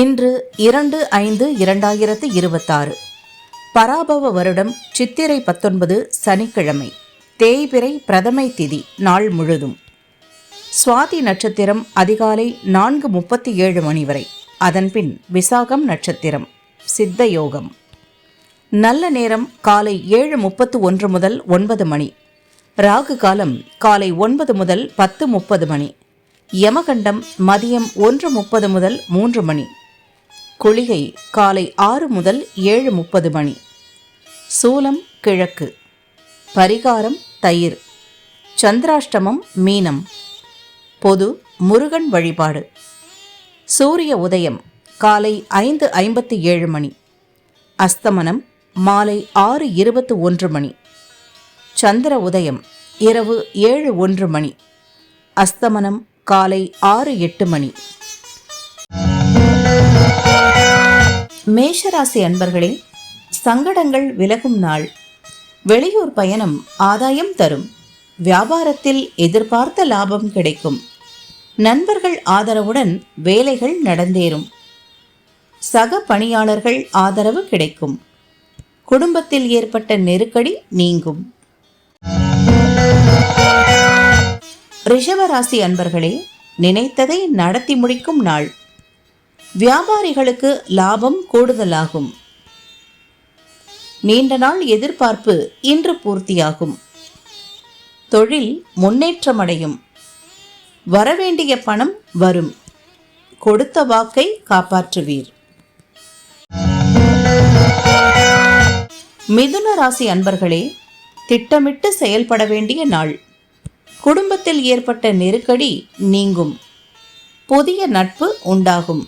இன்று 2/5/2026 பராபவ வருடம் சித்திரை 19 சனிக்கிழமை. தேய்பிறை பிரதமை திதி நாள் முழுதும். சுவாதி நட்சத்திரம் அதிகாலை 4:37 மணி வரை. அதன்பின் விசாகம் நட்சத்திரம். சித்த யோகம். நல்ல நேரம் காலை 7:31 முதல் 9 மணி. ராகு காலம் காலை 9 முதல் 10:30 மணி. யமகண்டம் மதியம் 1:30 முதல் 3 மணி. குளிகை காலை 6 முதல் 7:30 மணி. சூலம் கிழக்கு. பரிகாரம் தயிர். சந்திராஷ்டமம் மீனம். பொது முருகன் வழிபாடு. சூரிய உதயம் காலை 5:57 மணி. அஸ்தமனம் மாலை 6:21 மணி. சந்திர உதயம் இரவு 7:01 மணி. அஸ்தமனம் காலை 6:08 மணி. மேஷராசி அன்பர்களே, சங்கடங்கள் விலகும் நாள். வெளியூர் பயணம் ஆதாயம் தரும். வியாபாரத்தில் எதிர்பார்த்த லாபம் கிடைக்கும். நண்பர்கள் ஆதரவுடன் வேலைகள் நடந்தேறும். சக பணியாளர்கள் ஆதரவு கிடைக்கும். குடும்பத்தில் ஏற்பட்ட நெருக்கடி நீங்கும். ரிஷபராசி அன்பர்களே, நினைத்ததை நடத்தி முடிக்கும் நாள். வியாபாரிகளுக்கு லாபம் கூடுதலாகும். நீண்ட நாள் எதிர்பார்ப்பு இன்று பூர்த்தியாகும். தொழில் முன்னேற்றமடையும். வரவேண்டிய பணம் வரும். கொடுத்த வாக்கை காப்பாற்றுவீர். மிதுன ராசி அன்பர்களே, திட்டமிட்டு செயல்பட வேண்டிய நாள். குடும்பத்தில் ஏற்பட்ட நெருக்கடி நீங்கும். புதிய நட்பு உண்டாகும்.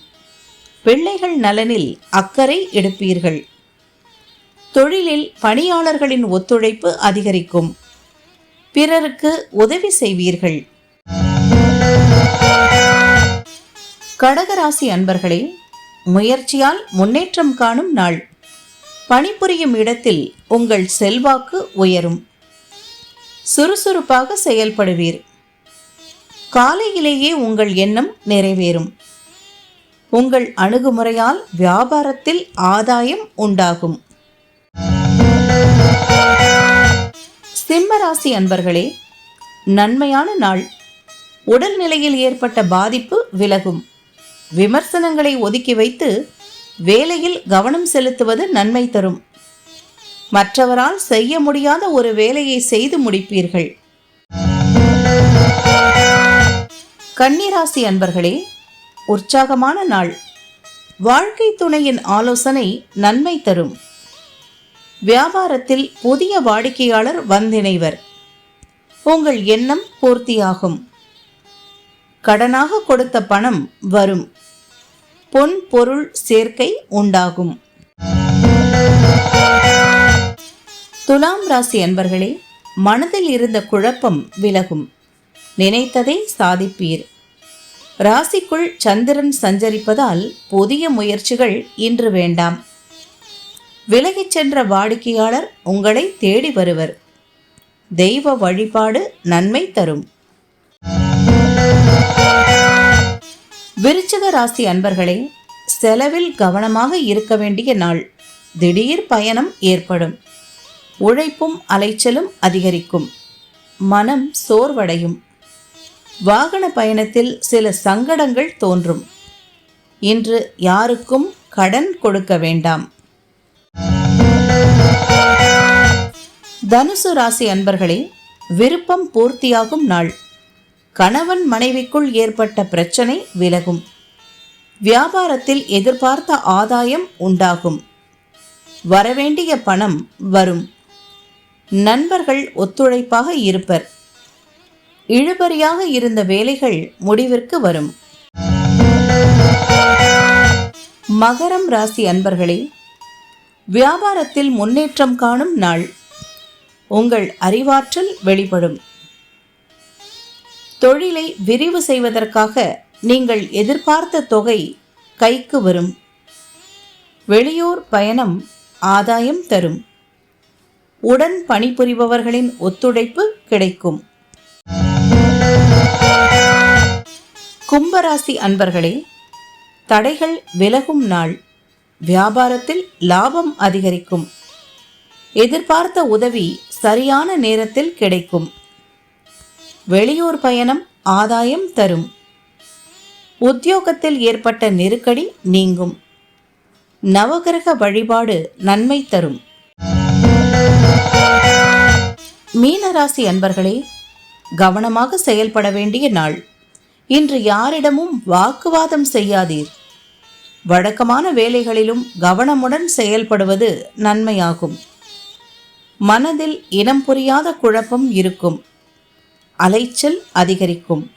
பிள்ளைகள் நலனில் அக்கறை எடுப்பீர்கள். தொழிலில் பணியாளர்களின் ஒத்துழைப்பு அதிகரிக்கும். பிறருக்கு உதவி செய்வீர்கள். கடகராசி அன்பர்களே, முயற்சியால் முன்னேற்றம் காணும் நாள். பணிபுரியும் இடத்தில் உங்கள் செல்வாக்கு உயரும். சுறுசுறுப்பாக செயல்படுவீர். காலையிலேயே உங்கள் எண்ணம் நிறைவேறும். உங்கள் அணுகுமுறையால் வியாபாரத்தில் ஆதாயம் உண்டாகும். சிம்மராசி அன்பர்களே, நன்மையான நாள். உடல்நிலையில் ஏற்பட்ட பாதிப்பு விலகும். விமர்சனங்களை ஒதுக்கி வைத்து வேலையில் கவனம் செலுத்துவது நன்மை தரும். மற்றவரால் செய்ய முடியாத ஒரு வேலையை செய்து முடிப்பீர்கள். கன்னிராசி அன்பர்களே, உற்சாகமான நாள். வாழ்க்கை துணையின் ஆலோசனை நன்மை தரும். வியாபாரத்தில் புதிய வாடிக்கையாளர் வந்திணைவர். உங்கள் எண்ணம் பூர்த்தியாகும். கடனாக கொடுத்த பணம் வரும். பொன் பொருள் சேர்க்கை உண்டாகும். துலாம் ராசி அன்பர்களே, மனதில் இருந்த குழப்பம் விலகும். நினைத்ததை சாதிப்பீர். ராசிக்குள் சந்திரன் சஞ்சரிப்பதால் புதிய முயற்சிகள் இன்று வேண்டாம். விலகிச் சென்ற வாடிக்கையாளர் உங்களை தேடி வருவர். தெய்வ வழிபாடு நன்மை தரும். விருச்சிக ராசி அன்பர்களே, செலவில் கவனமாக இருக்க வேண்டிய நாள். திடீர் பயணம் ஏற்படும். உழைப்பும் அலைச்சலும் அதிகரிக்கும். மனம் சோர்வடையும். வாகன பயணத்தில் சில சங்கடங்கள் தோன்றும். இன்று யாருக்கும் கடன் கொடுக்க வேண்டாம். தனுசு ராசி அன்பர்களே, விருப்பம் பூர்த்தியாகும் நாள். கணவன் மனைவிக்குள் ஏற்பட்ட பிரச்சனை விலகும். வியாபாரத்தில் எதிர்பார்த்த ஆதாயம் உண்டாகும். வரவேண்டிய பணம் வரும். நண்பர்கள் ஒத்துழைப்பாக இருப்பர். இழுபறியாக இருந்த வேலைகள் முடிவிற்கு வரும். மகரம் ராசி அன்பர்களே, வியாபாரத்தில் முன்னேற்றம் காணும் நாள். உங்கள் அறிவாற்றல் வெளிப்படும். தொழிலை விரிவு செய்வதற்காக நீங்கள் எதிர்பார்த்த தொகை கைக்கு வரும். வெளியூர் பயணம் ஆதாயம் தரும். உடன் பணிபுரிபவர்களின் ஒத்துழைப்பு கிடைக்கும். கும்பராசி அன்பர்களே, தடைகள் விலகும் நாள். வியாபாரத்தில் லாபம் அதிகரிக்கும். எதிர்பார்த்த உதவி சரியான நேரத்தில் கிடைக்கும். வெளியூர் பயணம் ஆதாயம் தரும். உத்தியோகத்தில் ஏற்பட்ட நெருக்கடி நீங்கும். நவகிரக வழிபாடு நன்மை தரும். மீனராசி அன்பர்களே, கவனமாக செயல்பட வேண்டிய நாள். இன்று யாரிடமும் வாக்குவாதம் செய்யாதீர். வழக்கமான வேலைகளிலும் கவனமுடன் செயல்படுவது நன்மையாகும். மனதில் இனம் புரியாத குழப்பம் இருக்கும். அலைச்சல் அதிகரிக்கும்.